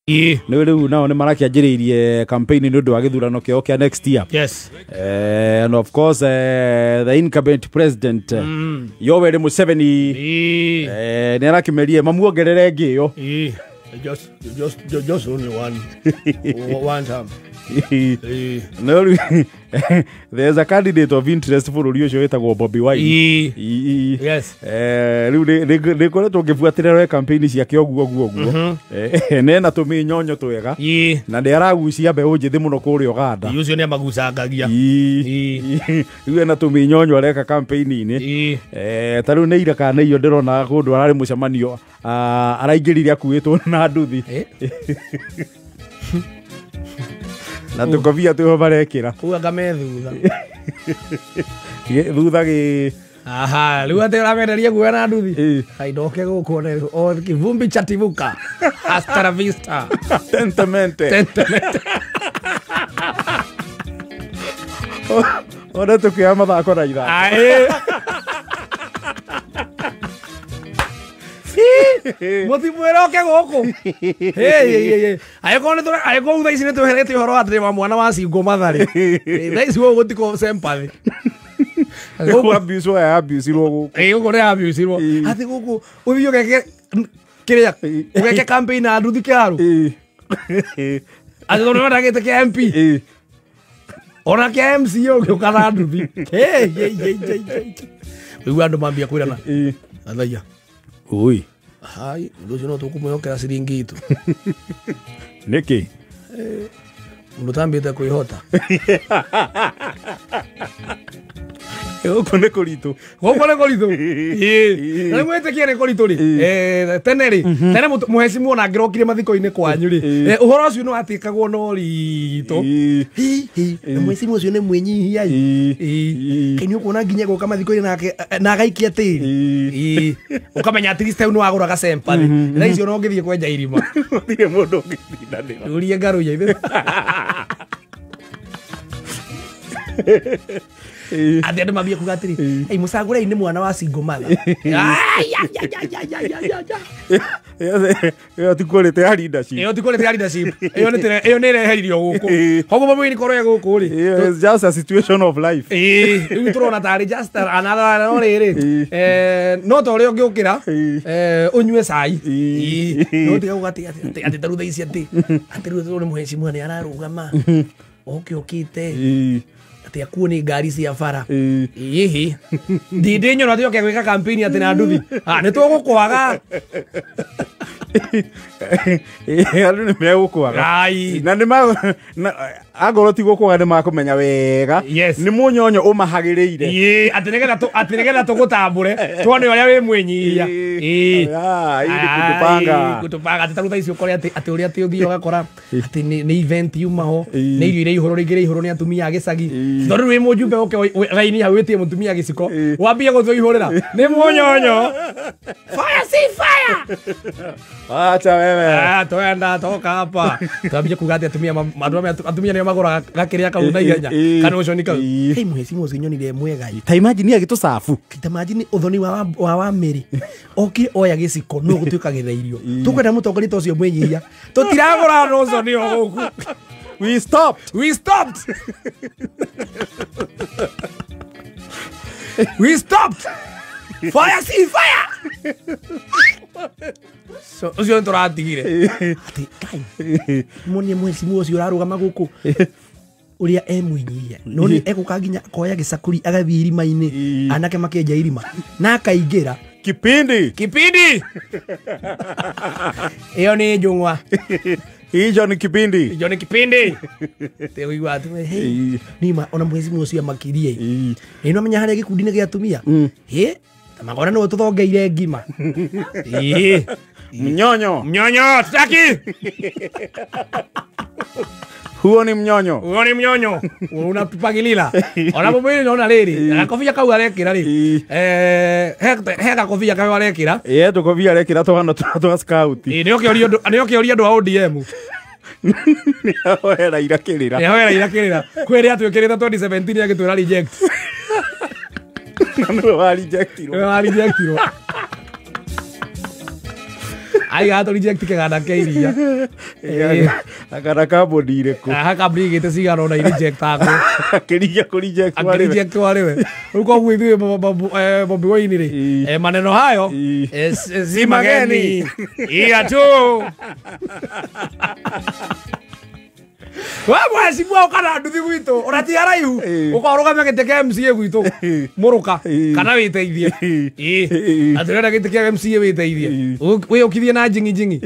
no riu nao ni marakianjiriirie campaign ni undu wa githurano kio kia next year. Yes. And of course the incumbent president Yoweri Museveni ni arakimerie mamuongerere ngio. Just only one time. No, there's a candidate of interest for Uliosho wetagwo Bobi Wine. Yes. Riu ni koretwo ngibuatirira campaign ciake oguo. Nena tumi nyonyo twega. Na ndi aragucia mbeu njithi muno kuri Uganda. Ucio ni amagucangagia. Riu ena tumi nyonyo areka campaign ini. Ta riu ni ira kana iyo ndirona kundu arari mucemanio araingirire akuitwo na nduthi. Na tukobia tu barekira kuga gamethutha thutha gi aha riu ate uramenderia guya na nduthi ai ndoke guko ne o kivumbi chatibuka hasta la vista tentemente ora tukia mathako na ira ai Moti mueroke goko. Hey. Ayeko utha ici netuherete horo atri wa mwana wa Singo Mathare. Thaisi wo gutiko sempathy. Abuse wa abuse ro. Ugo re abuse ro. Ati guku uthio geke kiria ugeke campaign na nduthi kiaru. Ati ndo ndagete ki MP. Ona ki MC yo ukara nduthi. Hey. Ugu andu mambia kwirana. Athaya. Ui. Hai, ndio no tukumuyokera siringi itu. Niki. Mutambite kuihota. Goko ne kolito. Na mwete kiene kolito ri. Teneri. Tene muhecimu ona ngirokire mathiko-ini kwanyu ri. Uhoro ucio no atikagwo no rito. Na muhecimu ucio ne mwenyihia. Kaini ukona nginya goka mathiko-ini nake na agaikia tiri. Ukamenya at least no agura ga sempathy. Na icio no ngithie kwenja irima. Ndire mundu ngithindanira. Urie ngaru ya ithe. Ati andu mambia kuga atiri ei mucagure ni mwana wa Singo Mathare. Yo tikorete ya leadership. Iyo ne reheririo guku. Hogo babu ni koro ya guku ri. It's just a situation of life. Riu turona tari just another no riri. No to ri ungiukira unywe cai. No tiga gugati ati tarutha ici ati riu ni muhecimu ni ararugama. Okiukite. Ati akuoni ngari cia bara. Ihi. Ndinyo na tioke gwika campaign ati na nduthi. Ni tugukwaga. Andu ni megukwaga. Ai. Na ni agoro ti gukwaga ni makumenya wega. Ni munyonyo umahagiriire. Ati negera tugutambure. Tuone uria wi mwenyihia. Ili kutupanga ati tarutha icio kore ati uria ti uthio gakora ati ni event yumaho ni irio ire ihoro rigire ihoro ni atumia agicagi ndoru wi mujumbe oke raini ha witie mutumia giciko wambie guthio ihorera ni munyonyo fire see fire acha wewe toenda toka hapa twambie kugati atumia ni magora gakiria kau na igenya kana ucio ni kau hey muhecimu ucio nyonire mwega ta imagine agitusafu ta imagine uthoni wa Meri oki oya giciko no gutuika githeirio tukwenda mutongoria ta ucio mwenyihia tutiragora no ucio ni oguku we stopped fire see fire so ucio turatigire ati kai munie mwecimu ucio ararugama guku uria emwinyihia no ni ekuka nginya koya gicakuri agathii irima-ini anake makenja irima na akaingira kipindi iyo ni njung'wa hiyo ni kipindi te uigwa ati hey nima ona mwecimu ucio makirie ino menya haria gikundi-ini gia atumia tamagora no tuthongeire ngima mnyonyo tutaki huo ni mnyonyo unatupagilila ona mumwili naona riri akofia kau arekira ri heka kofia kau arekira tukofia arekira tuhana twa scout nio kioria andu a ODM Hera irakirira kwere atwikirita 2017 agitwira reject no wa rejectirwo ai gato reject kaganda keiria akana kambuni irĩkũ kambuni igĩte cigana na reject ako akĩria kũ reject wale reject wale uko gwithu Bobi Wine ri maneno hayo si mageni iya tu Wewe mheshimiwa ukana nduthi gwitu urati araihu ukorugame gite kia MCA gwitu muruka kana witeithie atirenda gite kia MCA witeithie we ukithie na jingi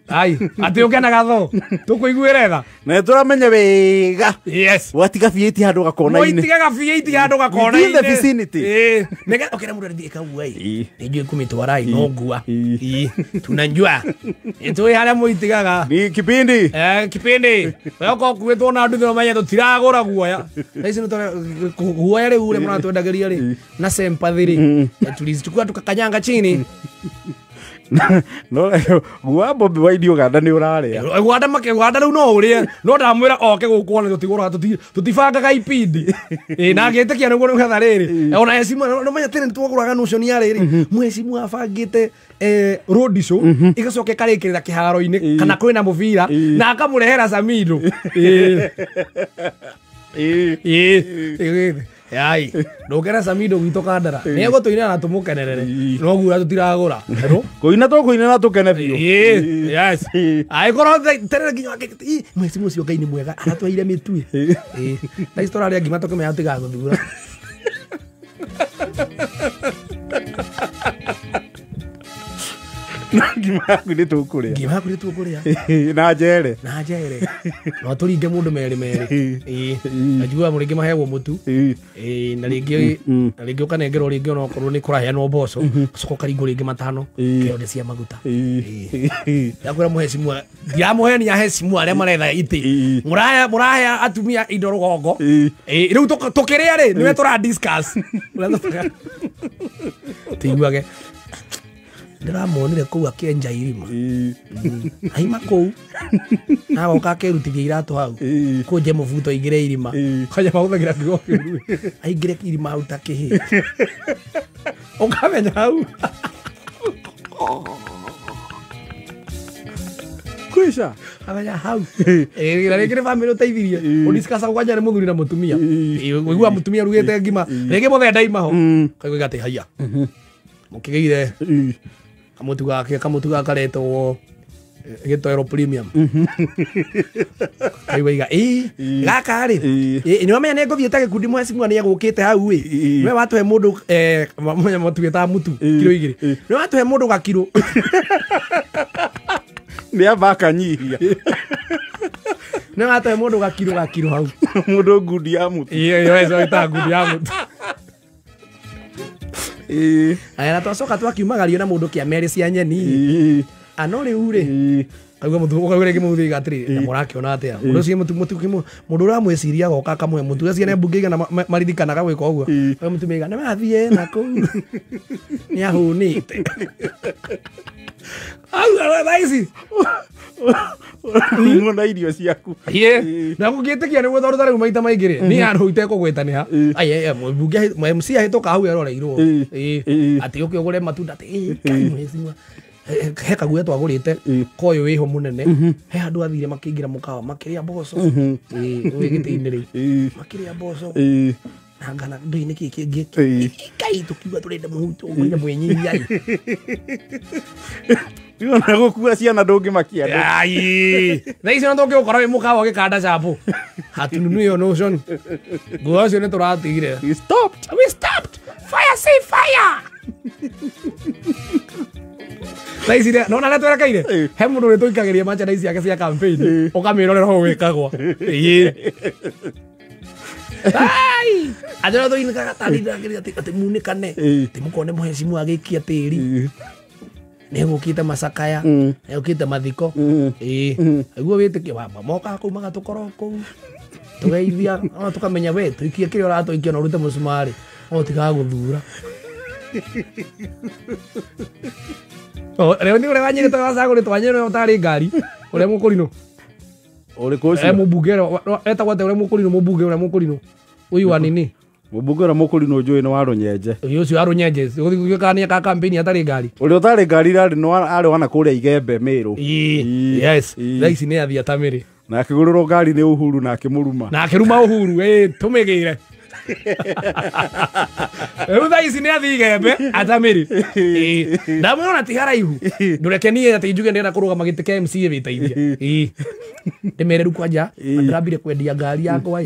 ai ati ukenaga tho tukuiguire tha na turamenya wega yes watiga fieti handu gakona-ini watiga fieti handu gakona-ini in the vicinity nega okera mundu athi kauai nijue kumitwarai no ngua tunanjua nitui haria muitigaga ni kipindi kipindi ko kuwetwo na ndu menya tutiragura guoya ici no guoya ri ure mwana twendageria ri na sympathy ri tulizichukua tukakanyanga chini no gua Bobi Wine Uganda ni uraria Uganda riu no urie no ndamwira oke gukwo ni tutigura tutibangaga ipindi na ngitikia niguo ni getha riri ona esimu no menya tene twaguraga nucio ni ariri mwesimu abangite road show igacoke karikirira kiharo-ini kana kwina mubira na akamurehera Samido ai ndokera Samido gwito kandara ni egotoina na tumukenerere no gura tutiragura kuina to kuina na tukene biu yes ai korwo tere nginya mwesimu ucio Ngai ni mwega aratwaire mitui na histoire ari ngima tokeme atiga guthura ngima yaku ni tukuria na njere no turinge mundu meri najua muringi mahegwo mutu na ringi ukanengerwo ringi ona okorwo ni kuraheanwo mboco gacoko karingo ringi matano kionde cia maguta yakwira muhecimu ndiamuhenia hecimu aria maretha iti murahe atumia indo rugongo riu tukiria ri niwe tura discuss tiguage ndiramonire kuu akienja irima aima kuu nagoka akirutithia iratu hau kunje mubuto aingire irima kanya mahuthagira kigo kiuru aingire irima hau takihi ukamenya hau kwisha amenya hau rĩngĩ family ũteithirie udiscuss kwanja nĩ muthuri na mutumia wĩigua mutumia rugĩte ngima rĩngĩ mũthenda imaho kaigua atĩ haiya mũkĩgeire kamutu gaka karetwo gitoero premium aiwaiga gaka ri ni wamenya ne ngothiete gikundi mwecimu ni egukite hau we we watuhe mundu matuita mutu kilo 2 ni watuhe mundu ga kilo ni abaka nyihia ni watuhe mundu ga kilo hau mundu ngundi ya mutu eso ita ngundi ya mutu aya twacoka twakiumagario na mundu kia meri cia nyeni ano riu ri kaigua mutu ukaigua ngimuthi gatiri na murakiona atia mundu ucio mundu uramwiciria goka kamwe mutu ucio ne mbunge na maririkanaga gwika uguo mutu mega na mathie na ku ni ahunite au raisi ngona irio ciaku na gugitikia niguo tondu tari maita maingire ni andu itekugwetaniha ai mbunge MC ahituka hau aroreirwo ati ukiogure matunda ati mwecimu he kaguya twagurite koyo wiho munene he andu athire makiingira mukawa makiria mboco we giti-ini ri makiria mboco na ngana ndu-ini kiki kai tukiuga turenda muhutu mwina mwenyihia na gukua ciana ndungimakia ai na icio no ngikora wi mukawa gikanda chapo hatununu yo notion nguo cio ni turatigire we stopped fire say fire Raisi no na twera kaire he mundu ri tuikagiria mancha na ciake cia campaign ukamirorera ho wikagwa ai adero to inka tani ndagiria ati munikane timukone muhecimu agikia tiri negukite masakaya negukite mathiko aguo witikie baba moka kuu magatukoro kuu tugeithia ona tukamenya we tuikie kiri uratuikia na urute musumari o tiga guthura leo ni ule wanyire twacagũrĩtwo wanyire ũtarĩ ngari ũrĩa mũkũrinũ ũrĩkũ ũcio mũmbunge etagwo atĩa ũrĩa mũkũrinũ mũmbunge ũrĩa mũkũrinũ ũyũ wa nini Mũmbunge mũkũri no njũĩ nĩ wa Rũnyenje. Ũcio wa Rũnyenje ũgĩkania ka campaign atarĩ ngari. Ũrĩa ũtarĩ ngari arĩ wana kũrĩa Igembe Mĩrũ. Yes, thaa ici nĩ athiĩ Atamĩrĩ. Na akĩgũrĩrwo ngari nĩ Uhuru na akĩmũruma. Na akĩruma Uhuru tũmĩgĩre. Rĩu thaa ici nĩ athiĩ Igembe Atamĩrĩ. Ndamwĩrona ti haraihu. Ndũreke niĩ atĩ njuge ndĩrenda kũrũgama gĩtĩ kĩa MCA wĩteithie. Ndĩmere rĩu kwanja ndĩrambire kwendia ngari yakwa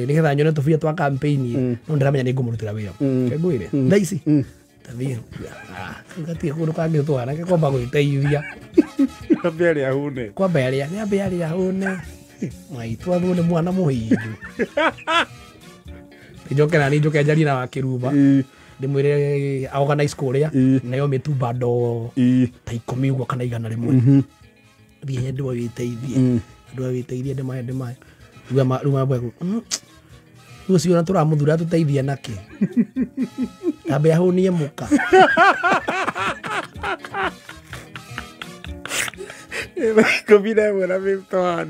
nĩgetha nyone tũbia twa campaign no ndĩramenya nĩ ngũmũrutĩra wĩra. Ngwĩre thaa ici tathiĩ ngatige kũndũ kangĩ twana ke kwamba gwĩteithia. Kwamba arĩa hũne. Kwamba arĩa hũne. Maitũ athũne mwana mũhindu. Njokera ni njoke njarie na wa Kĩrumba. Ndĩmwĩre organize kũrĩa nayo mĩtumba ndo ta 10 ũguo kana 100 thiĩ ndĩwe wĩteithie. Ndĩwe wĩteithie ndĩmahe. Rĩu mabwe ũcio na tũramũthura tũteithie nake. Ambe ahũnie mũka. Komina buena virtual.